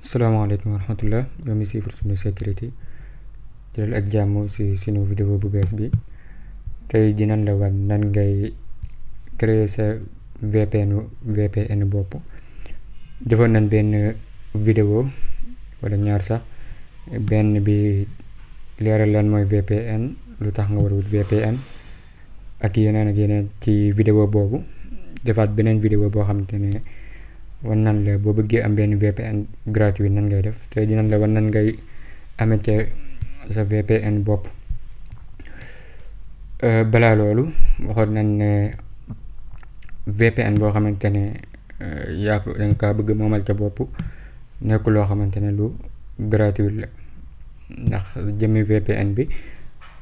salaamaaleykum wa rahmatullah yow mi siifur suñu sécurité jëlal ak jàmm si suñu vidéo bu bees bi tey dinañ la wan nan ngay créer sa VPN bopp. defoon nañ benn vidéo wala ñaar sax, benn bi leeral lan mooy VPN, lu tax nga war a wut VPN ak yeneen ci vidéo boobu. defaat beneen vidéo boo xamante ne wan nan la boo bëggee am benn VPN gratuit nan ngay def. te dinañ la wan nan ngay amete sa VPN bopp. balaa loolu waxoon nañ ne VPN boo xamante ne yaa ko danga kaa bëgg moomal ca bopp nekk loo xamante ne lu gratuit la, ndax jëmmi VPN bi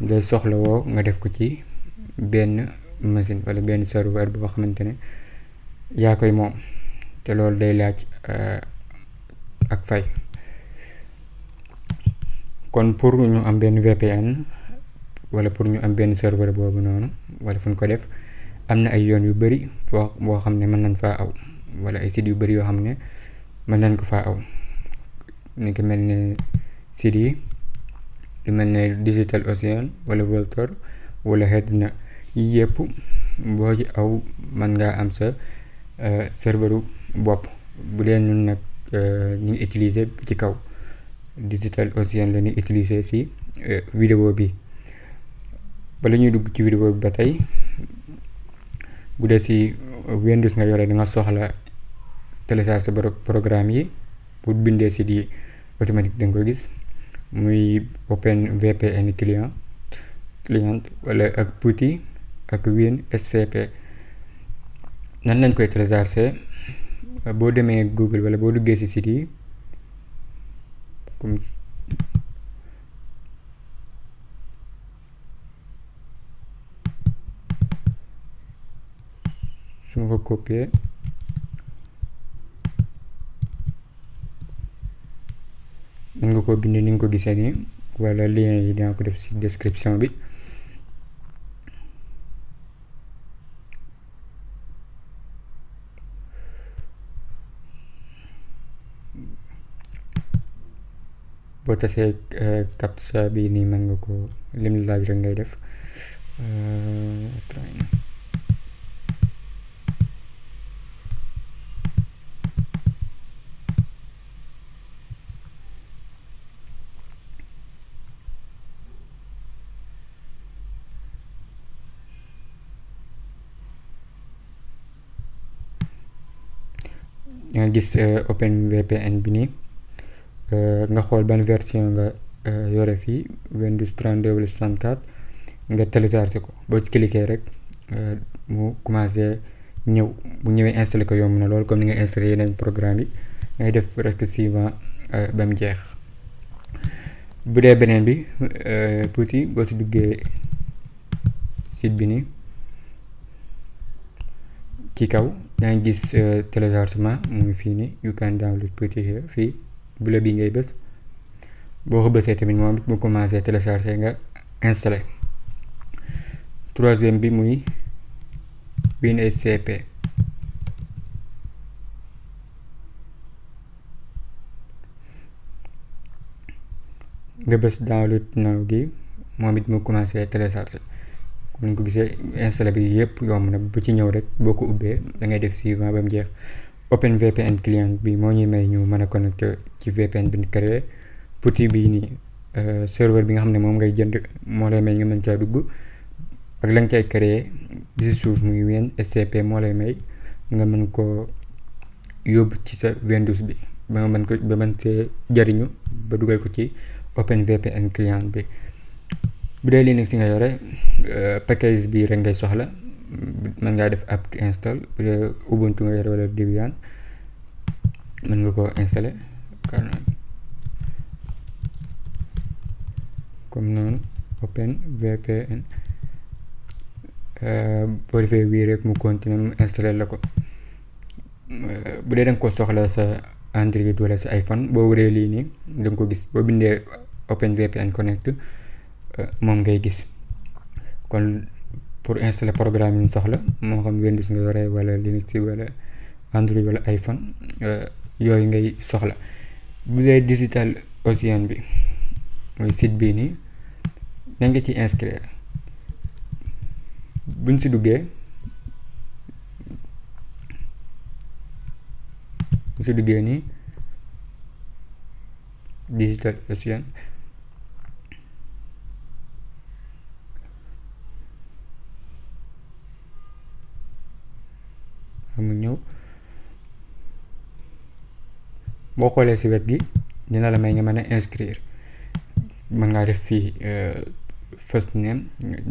ngay soxla woo nga def ko ci benn machine wala benn serveur boo xamante ne yaa koy moom, te loolu day laaj ak fay. kon pour ñu am benn VPN wala pour ñu am benn serveur boobu noonu wala fu ñu ko def, am na ay yoon yu bari boo xam ne mën nañ faa aw, wala ay sites yu bari yoo xam ne mën nañ ko faa aw. ni ko mel ne sites yi lu mel ne Digital Ocean wala Vultr wala Hedna, yi yëpp boo ci aw mën ngaa am sa serveur bopp. bu dee ñun nag ñu ngi utiliser ci kaw Digital Ocean la ñuy utiliser ci vidéo bi. bala ñuy dugg ci vidéo bi ba tey, bu dee ci Windows nga yore da nga soxla télécharger sa programme yi. pour bindee ci di automatique da nga ko gis muy Open VPN client wala ak PuTTY ak WinSCP. nan lañ koy télécharger? boo demee Google wala boo duggee ci site yi comme su ma ko copier mën nga ko bind ni nga ko gisee nii, wala lien yi dinaa ko def ci description bi. boo tasee captcha bi nii mën nga ko lim laaj rek ngay def. nga gis Open VPN bi nii, nga xool ban version nga yore fii, Windows 32 wala 64, nga télécharger ko. boo ci cliquer rek mu commencé ñëw. bu ñëwee installé ko yomb na lool, comme ni nga installé yeneen programme yi ngay def rek suivant ba mu jeex. bu dee beneen bi PuTTY, boo ci duggee site bi nii ci kaw yaa ngi gis téléchargement mu ngi fii nii, you can download PuTTY here. fii bula bi ngay bës, boo ko bësee tamit moom it mu commencé télécharger nga installé. troisième bi muy WinSCP. nga bës download now gi, moom it mu commencé télécharger. comme ni ko gisee installé bi yëpp yomb na, bu ci ñëw rek boo ko ubbee da ngay def suivant ba mu jeex. Open VPN client bi moo ñuy may ñu mën a connecté ci VPN bi ñu créé. PuTTY bii nii serveur bi nga xam ne moom ngay jënd moo lay may nga mën caa dugg, ak la nga cay créé bi si suuf muy WinSCP moo lay may nga mën ko yóbbu ci sa Windows bi ba nga mën ko ba mën see jariñu ba dugal ko ci Open VPN client bi. bu dee Linux nga yore package bi rek ngay soxla, mën ngaa def apt install. bu dee Ubuntu nga yore wala Debian mën nga ko installé comme noonu. Open VPN boo defee wii rek mu continuer mu installé la ko. bu dee da nga ko soxla sa Android wala sa iPhone, boo waree lii nii da nga ko gis. boo bindee Open VPN Connect moom ngay gis. kon pour installer programme yi ñu soxla, moo xam Windows nga yore wala Linux wala Android wala iPhone, yooyu ngay soxla. bu dee Digital Ocean bi mooy site bii nii dañ ko ci inscrire. buñ si duggee nii Digital Ocean mu ñëw boo xoolee si wet gi dina la may nga mën a inscrire. mën ngaa def fii first name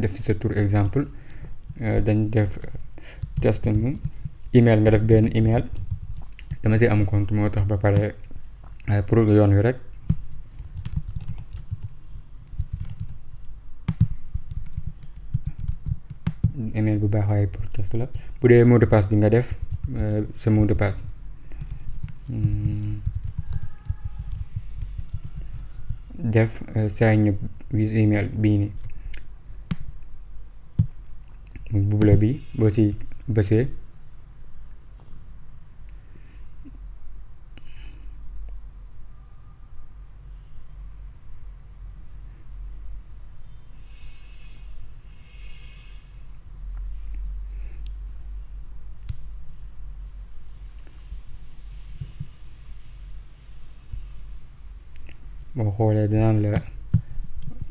def si sa tur exemple dañ def test mi email nga def benn email. dama si am compte moo tax ba pare pour yoon wi rek email bu baax waaye pour test la. bu dee mot de passe bi nga def sa mot de passe def sign up with email bii nii bu bula bi boo ci bësee boo xoolee dinaan la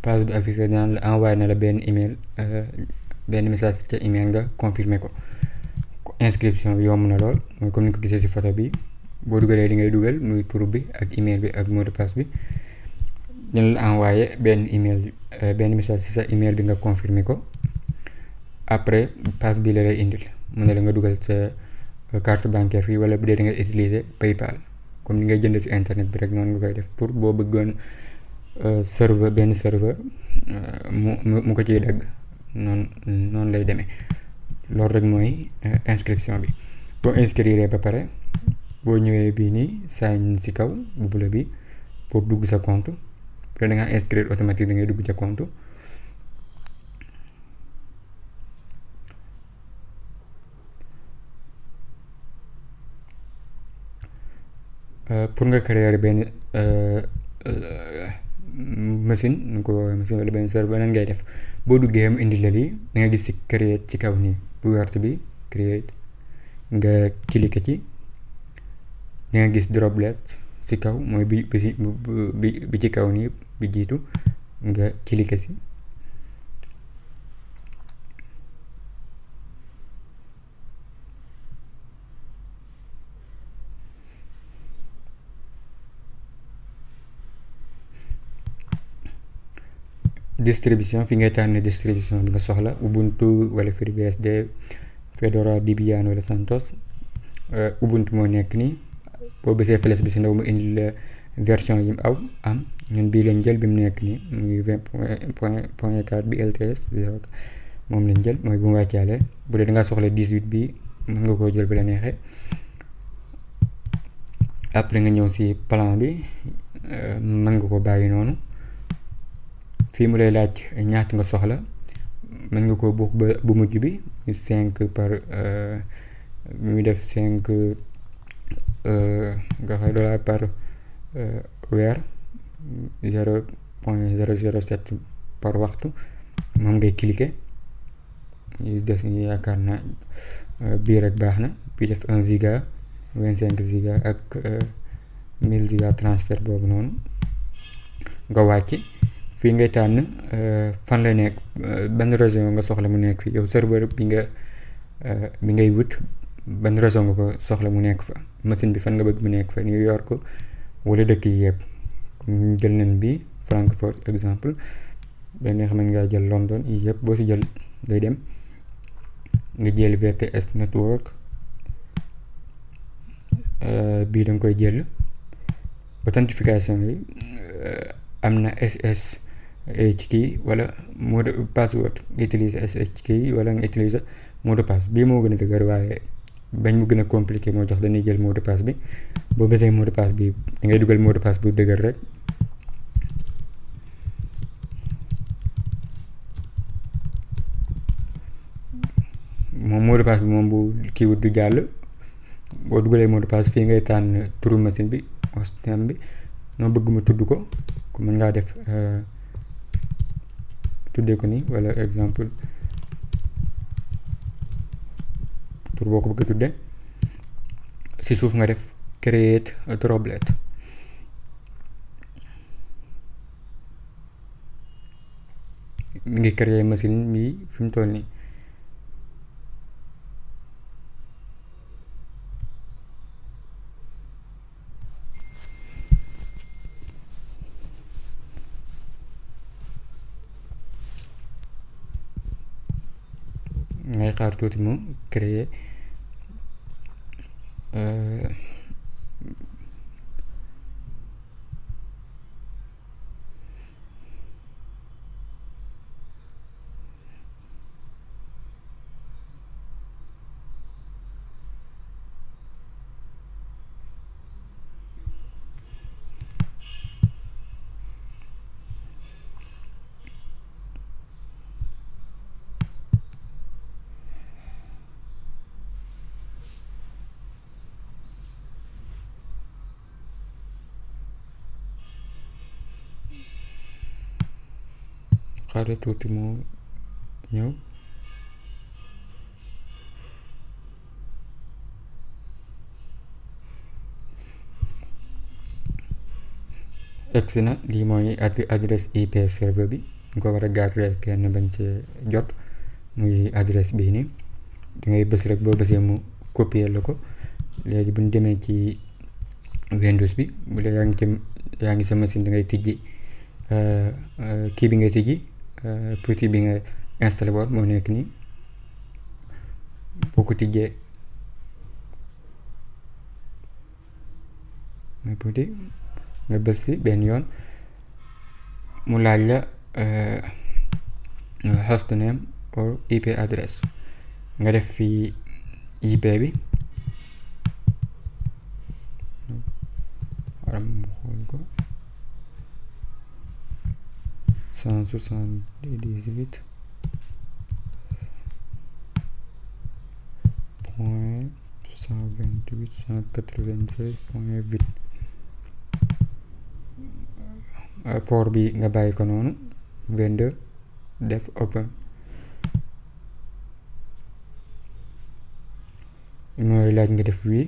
page bi affiché dinaan la envoyé na la benn email benn message ca email nga confirmer ko. inscription bi yomb na lool mooy comme ni ko gisee ci photo bi boo dugalee li ngay dugal muy tur bi ak email bi ak mot de passe bi dina la envoyé benn email benn message ci sa email bi nga confirmer ko. après page bi la lay indil mu ne la nga dugal sa carte bancaire fii wala bu dee da nga utiliser PayPal. comme ni ngay jënd ci internet bi rek noonu nga koy def pour boo bëggoon benn serveur mu ko ciy dagg noonu lay demee. loolu rek mooy inscription bi. boo inscrire ba pare boo ñëwee bii nii sign ci kaw bu bula bi pour dugg sa compte bu dee da nga inscrire automatique da ngay dugg sa compte. pour nga créer benn machine nu ko woowee machine wala benn serveur nan ngay def boo duggee mu indi la lii da nga gis ci create ci kaw nii bu wert bi create nga cliquer ci da nga gis droplet ci kaw mooy bi ci kaw nii bi jiitu nga cliquer ci. distribution fi ngay tànn distribution bi nga soxla Ubuntu wala FreeBSD Fedora Debian wala CentOS. Ubuntu moo nekk nii boo bësee flèche bi si ndaw mu indi la version yi mu am ñun bii lañ jël bi mu nekk nii muy 20.4 bi LTS moom lañ jël mooy bu mu wàccaale. bu dee da ngaa soxla 18 bi mën nga koo jël ba la neexee. après nga ñëw si plan bi mën nga ko bàyyi noonu. fii mu lay laaj ñaata nga soxla mën nga ko buux ba bu mujj bi 5 par muy def 5 nga xam dollar par weer 0.007 par waxtu moom ngay cliquer yu des ni yaakaar na bii rek baax na bii def 1 giga 25 giga ak 1000 giga transfert boobu noonu nga wàcc. fii ngay tànn fan la nekk ban région nga soxla mu nekk fi yow serveur bi ngay wut ban région nga ko soxla mu nekk fa machine bi fan nga bëgg mu nekk fa New York wala dëkk yi yëpp jël nañ bi Francfort exemple benn nga xam ne ngaa jël London yi yëpp boo si jël day dem nga jël VPS network bii danga koy jël authentification yi am na SSH key wala mot de password nga utiliser SSH key wala nga utiliser mot de passe bii moo gën a dëgër waaye bañ mu gën a compliqué moo tax dañuy jël mot de passe bi boo bësee mot de passe bi da ngay dugal mot de passe bu dëgër rek moom mot de passe bi moom bu kiiwut du jàll boo dugalee mot de passe fii ngay tànn turu machine bi host name bi noo bëgg mu tudd ko mën ngaa def tuddee ko nii, wala exemple tur boo ko bëgg a tudde. ci suuf nga def create a droplet. mi ngi créer machine bi fi mu toll nii. ngay xaar tuuti mu créer xaare tuuti mu ñëw. egsi na. lii mooy adresse IP serveur bi nga ko war a garder kenn bañ cee jot, muy adresse bii nii. dangay bës rek, boo bësee mu copier la ko. léegi bu ñu demee ci Windows bi, bu dee yaa ngi sa machine, dangay tijji kii bi ngay tijji petit bi nga installé woon moo nekk nii. boo ko tijjee mooy petit nga bës si benn yoon, mu laaj la host name or IP address. nga def fii IP bi, waram xool ko 178 point 128 196 point 8. port bi nga bàyyi ko noonu, 22 def open. mooy laaj nga def wii,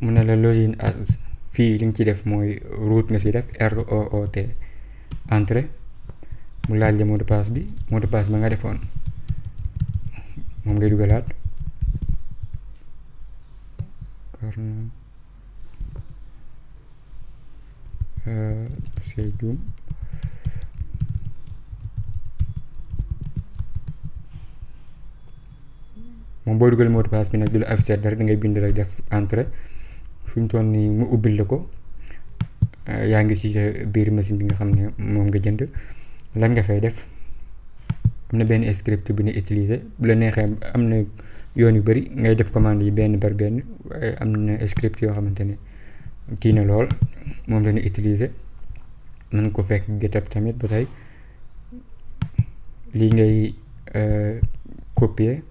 mu ne la login as. fii li nga ci def mooy root nga ci def ROOT entrée. mu laaj la mot de passe bi, mot de passe ba nga defoon moom ngay dugalaat. c'est juum. moom boo dugal mot de passe bi nag du la afficher dara, da ngay bind rek def entrée. fi mu toll nii mu ubbil la ko. yaa ngi ci biir machine bi nga xam ne moom nga jënd. lan nga fay def, am na benn script bu ñu utiliser. bu la neexee am na yoon yu bari ngay def commande yi benn par benn, waaye am na script yoo xamante ne kii na lool, moom la ñu utiliser. mën ko fekk GitHub tamit ba tey. lii ngay copier.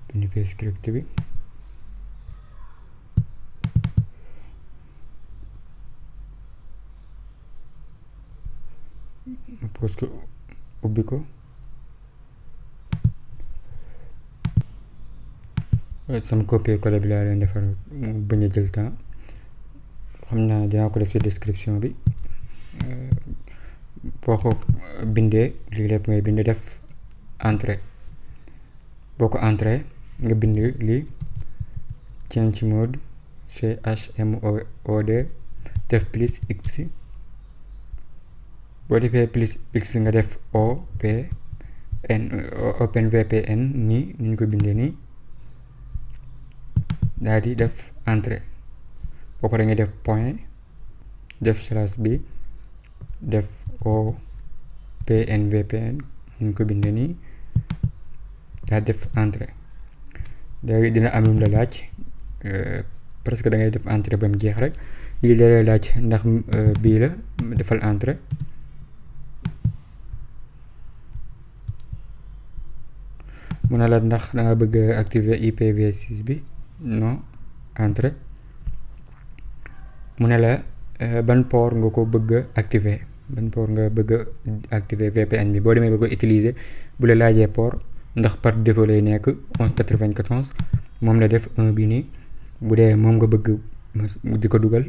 bind script bi. pose ko, ubbi ko. sama copier coller bi laa leen defar mu bañ a jël temps. xam naa dinaa ko def ci description bi. boo ko bindee lii lépp ngay bind def entrée. boo ko entrée nga bind lii change mode chmod def plus x. boo defee plus x nga def open VPN nii ni ñu ko bindee nii. daal di def entrée. boo paree nga def point def slash bi def OPN VPN ni ñu ko bindee nii. daa def entrée léegi dina am lu la laaj presque da ngay def entrée ba mu jeex rek lii da lay laaj ndax bii la defal entrée mu ne la ndax da nga bëgg activer IPv6 bi non entrée mu ne la ban port nga ko bëgg activer ban port nga bëgg activer VPN bi boo demee ba ko utiliser bu la laajee port ndax par défaut lay nekk 1194 moom la def 1 bi nii bu dee moom nga bëgg di ko dugal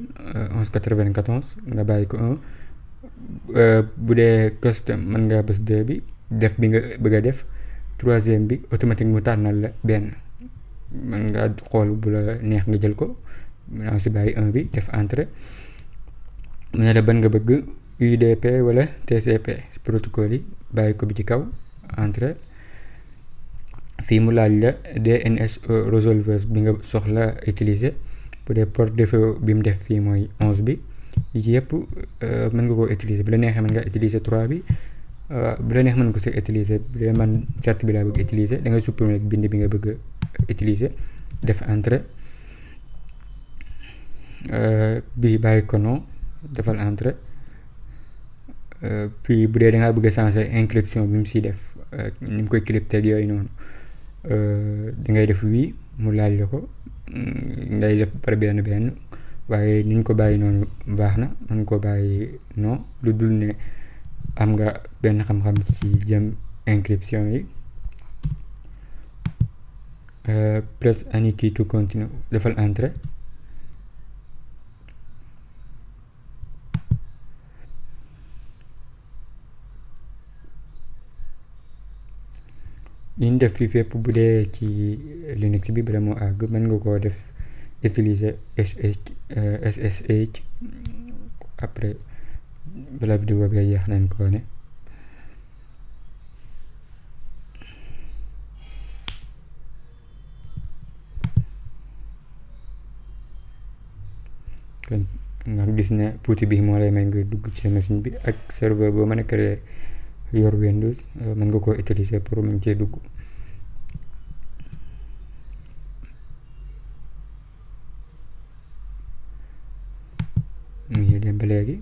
1194 nga bàyyi ko 1 bu dee custom mën nga bës 2 bi def bi nga bëgg a def troisième bi automatique mu tànnal la benn mën nga xool bu la neex nga jël ko naa si bàyyi 1 bi def entrée mu ne la ban nga bëgg UDP wala TCP protocole yi bàyyi ko bi ci kaw entrée fii mu laaj la DNS resolvers bi nga soxla utiliser bu dee port défaut bi mu def fii mooy 11 bi yëpp mën nga koo utiliser bu la neexee mën nga utiliser 3 bi bu la neex mën nga ko si utiliser bu dee man 7 bi laa bëgg utiliser da ngay supprimer rek bind bi nga bëgg utiliser def entrée bi bàyyi ko non defal entrée fii bu dee da ngaa bëgg a changer encryption bi mu siy def ni mu koy crypter ak yooyu noonu da ngay def oui mu laaj la ko ngay def par benn waaye ni ñu ko bàyyi noonu baax na mën ko bàyyi non lu dul ne am nga benn xam-xam ci jëm encryption yi press any key to continue defal entrée li ñu def fii fépp bu dee ci Linux bi bala moo àgg mën nga koo def utiliser SSH après bala vidéo bi jeex nañ ko ne kon nga gis ne puuti bi moo lay may nga dugg ci sa machine bi ak serveur boo mën a créer yor Windows mën nga koo utiliser pour mën cee dugg mu ngi dem ba léegi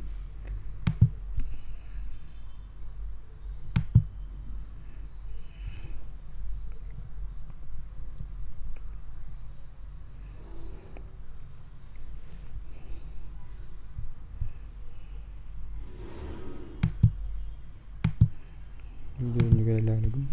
ñu koy laalagum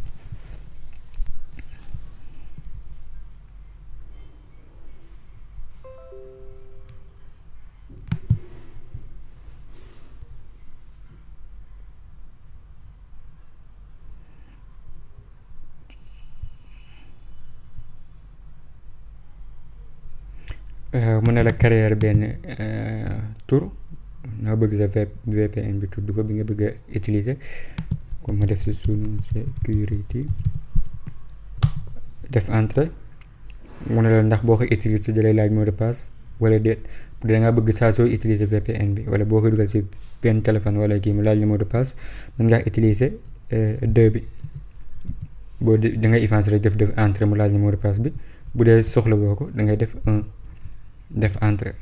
mën na la créer benn tur nga bëgg sa VPN bi tudd ko bi nga bëgg a utiliser comme ma def si sunu security def entrée mu ne la ndax boo ko utiliser dalay laaj mot de passe wala déet bu dee da nga bëgg saa soo utiliser VPN bi wala boo ko dugal si benn téléphone wala kii mu laaj la mot de passe mën ngaa utiliser 2 bi boo da ngay effacer rek def entrée mu laaj la mot de passe bi bu dee soxla boo ko da ngay def 1 def entrée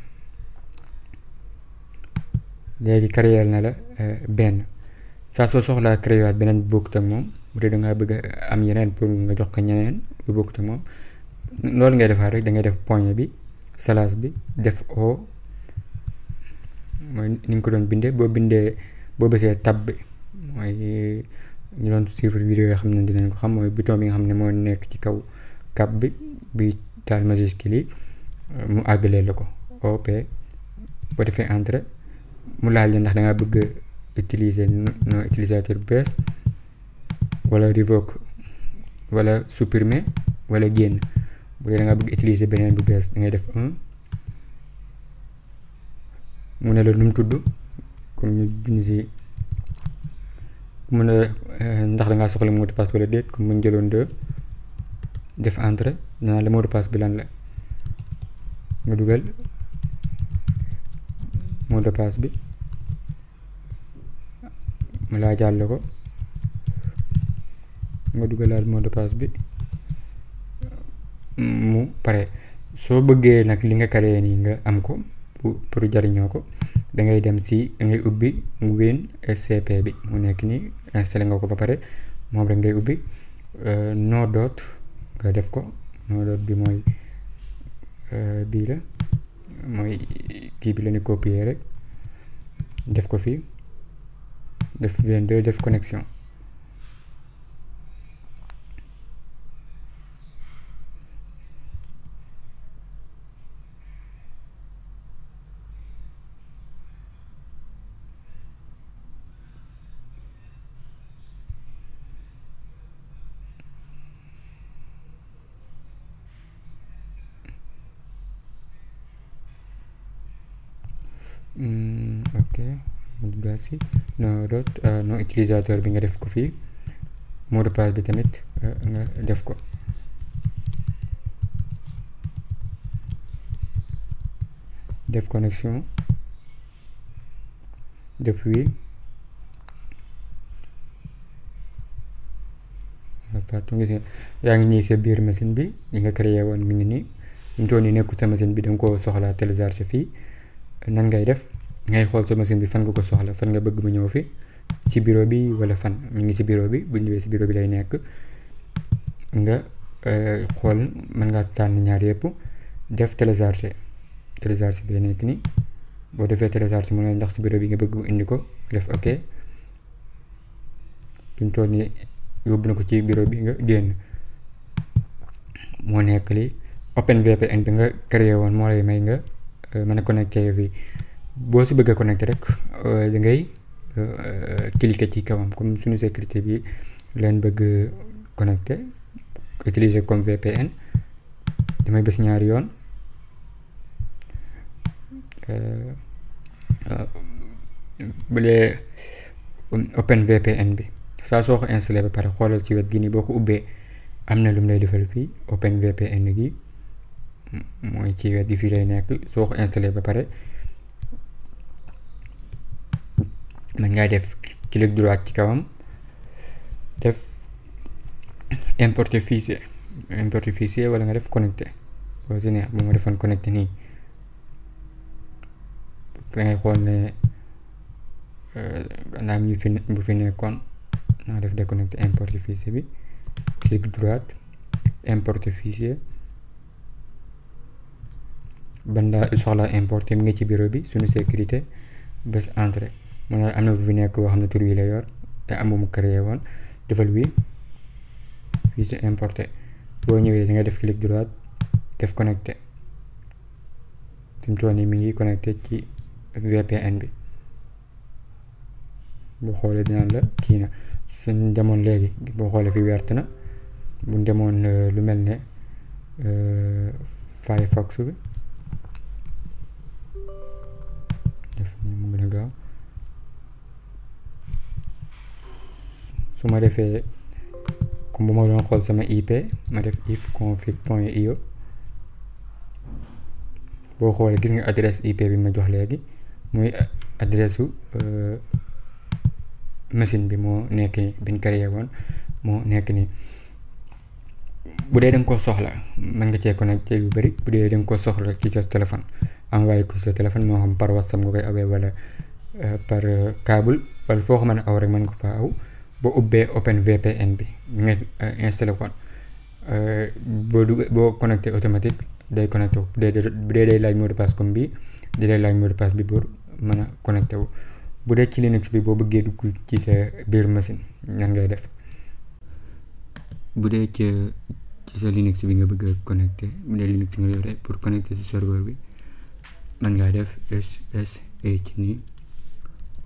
léegi créer na la benn saa soo soxlaa créer waat beneen bu bokkut ak moom bu dee da ngaa bëgg am yeneen pour nga jox ko ñeneen bu bokkut ak moom loolu ngay defaat rek da ngay def point bi slash bi def o mooy ni nga ko doon bindee boo bësee tab bi mooy ñu doon suivre vidéo yoo xam ne dinañ ko xam mooy bouton bi nga xam ne moo nekk ci kaw cap bi taal majuscule yi mu àggalee la ko op boo defee entrée mu laaj la ndax da ngaa bëgg utiliser no utilisateur bu bees wala revoke wala supprimer wala génn bu dee da ngaa bëgg utiliser beneen bu bees da ngay def 1 mu ne la nu mu tudd comme ñu bind si mu ne la ndax da ngaa soxla mot de passe wala déet comme mu jëloon 2 def entrée naa la mot de passe bi lan la nga dugal mot de passe bi mu laa jàll ko nga dugalaat mot de passe bi mu pare. soo bëggee nag li nga créé nii nga am ko pour jariñoo ko da ngay dem si da ngay ubbi WinSCP bi mu nekk nii installé nga ko ba pare moom rek ngay ubbi no dot nga def ko no dot bi mooy bii la mooy kii bi la ni copier rek def ko fii def 22 def connexion. Ok si no dot no utilisateur bi nga def ko fii mot de passe bi tamit nga def ko def connexion depuis yaa ngi ñëw sa biir machine bi li nga créé woon mi ngi nii ñu toon ni nekkul sa machine bi da nga ko soxla télécharger fii nan ngay def ngay xool sa machine bi fan nga ko soxla fan nga bëgg mu ñëw fi ci bureau bi wala fan ñu ngi ci bureau bi bu ñëwee ci bureau bi lay nekk nga xool mën nga tànn ñaar yëpp def télécharger bi la nekk nii boo defee télécharger mu ne ndax ci bureau bi nga bëgg mu indi ko def ok fi mu toll nii yóbbu na ko ci bureau bi nga génn moo nekk li OpenVPN bi nga créé woon moo lay may nga mën a connecté fii boo si bëgg a connecté rek da ngay cliquer ci kawam comme suñu sécurité bi leen bëgg connecté utiliser comme VPN damay bës ñaari yoon bu dee OpenVPN bi saa soo ko installé ba pare xoolal ci wet gi nii boo ko ubbee am na lu mu lay defal fii OpenVPN gi mooy ci wet gi fii lay nekk soo ko installé ba pare man ngay def clic droit ci kawam def importer fichier wala nga def connecté boo si neex bu ma defoon connecté nii da ngay xool ne naam ñu fi bu fi nekkoon naa def déconnecté importer fichier bi clic droit importer fichier bandaa soxla importer mi ngi ci bureau bi suñu sécurité bés entrée mu ne am na bu fi nekk boo xam ne tur wi la yor te am bu mu créé woon defal wi fichier importé boo ñëwee da nga def clic droit def connecté fi mu toll nii mi ngi connecté ci VPN bi boo xoolee dinaan la kii na suñ demoon léegi boo xoolee fi wert na bu demoon lu mel ne Firefox bi def mu gën a gaaw su ma defee comme bu ma doon xool sama IP ma def ifconfig.io boo xoolee gis nga adresse IP bi ma jox léegi muy adresse su machine bi moo nekk ni biñ créé woon moo nekk ni bu dee da nga ko soxla mën nga cee connecté yu bëri bu dee da nga ko soxla ci sa téléphone envoyé ko sa téléphone moo xam par WhatsApp nga koy awee wala par câble wala foo ko mën a aw rek mën ko faa aw boo ubbee OpenVPN bi nga installé ko boo connecté automatique day connecté wu bu dee day laaj mot de passe comme bii di lay laaj mot de passe bi pour mën a connecté wu bu dee ci Linux bi boo bëggee dugg ci sa biir machine nan ngay def bu dee ci sa Linux bi nga bëgg a connecté bu dee Linux nga yore pour connecté ci serveur bi man ngaa def SSH ni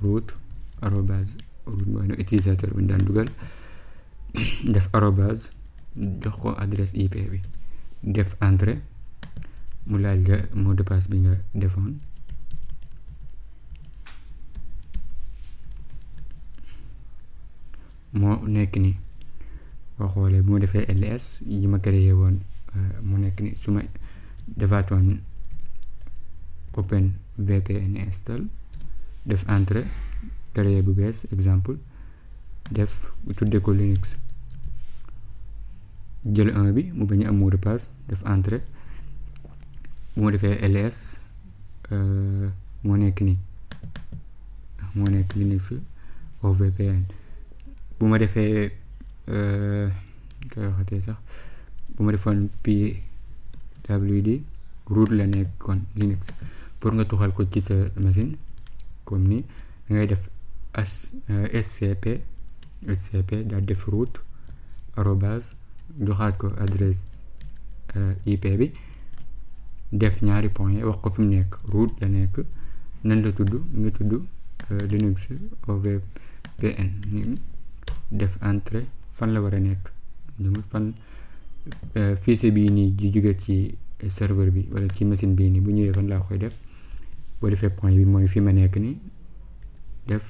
root arobase mooy no utilisateur bi daan dugal def arobase jox ko adresse IP bi def entrée mu laaj la mot de passe bi nga defoon moo nekk ni boo xoolee bu ma defee ls yi ma créé woon mu nekk ni su ma defaatoon OpenVPN install def entrée créé bu bees exemple def tudde ko Linux jël 1 bi mu bañ a am mot de passe def entrée bu ma defee ls moo nekk nii moo nekk Linux OVPN. bu ma defee koy waxatee sax bu ma defoon pwd root la nekkoon Linux. pour nga tuxal ko ci sa machine comme ni ngay def scp daal def root arobase joxaat ko adresse IP bi def ñaari point wax ko fi mu nekk root la nekk nan la tudd nga tudd Linux OVPN def entrée fan la war a nekk fan fichier bii nii di jóge ci serveur bi wala ci machine bii nii bu ñëwee fan laa koy def. boo defee point bi mooy fi ma nekk nii def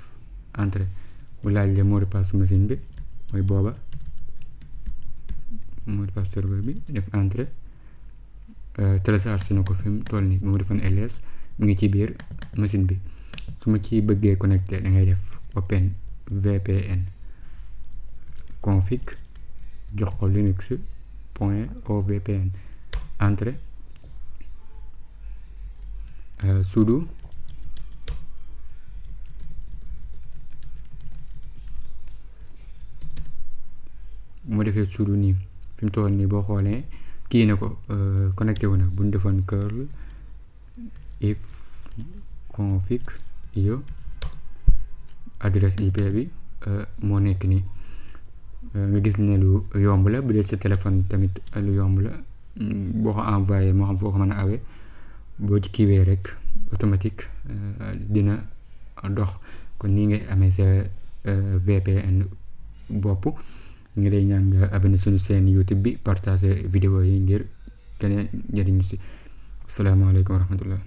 entrée bu laaj le mot de passe machine bi mooy booba mot de passe serveur bi def entrée télécharge na ko fi mu toll nii bu ma defoon ls mu ngi ci biir machine bi. su ma ci bëggee connecté da ngay def open vpn config jox ko linux point ovpn entrée sudo bu ma defee sudo nii fi mu toll nii boo xoolee kii na ko connecté wu na bu ñu defoon curl if config iyo adresse IP bi moo nekk nii nga gis ne lu yomb la. bu dee sa téléphone tamit lu yomb la boo ko envoyé moo xam foo ko mën a awee boo ci kiiwee rek automatique dina dox. kon nii ngay amee sa VPN bopp. ngi lay ñaan nga abonné suñu chaîne YouTube bi partager vidéo yi ngir keneen njëriñu si. asalaamaaleykum wa rahmatullah.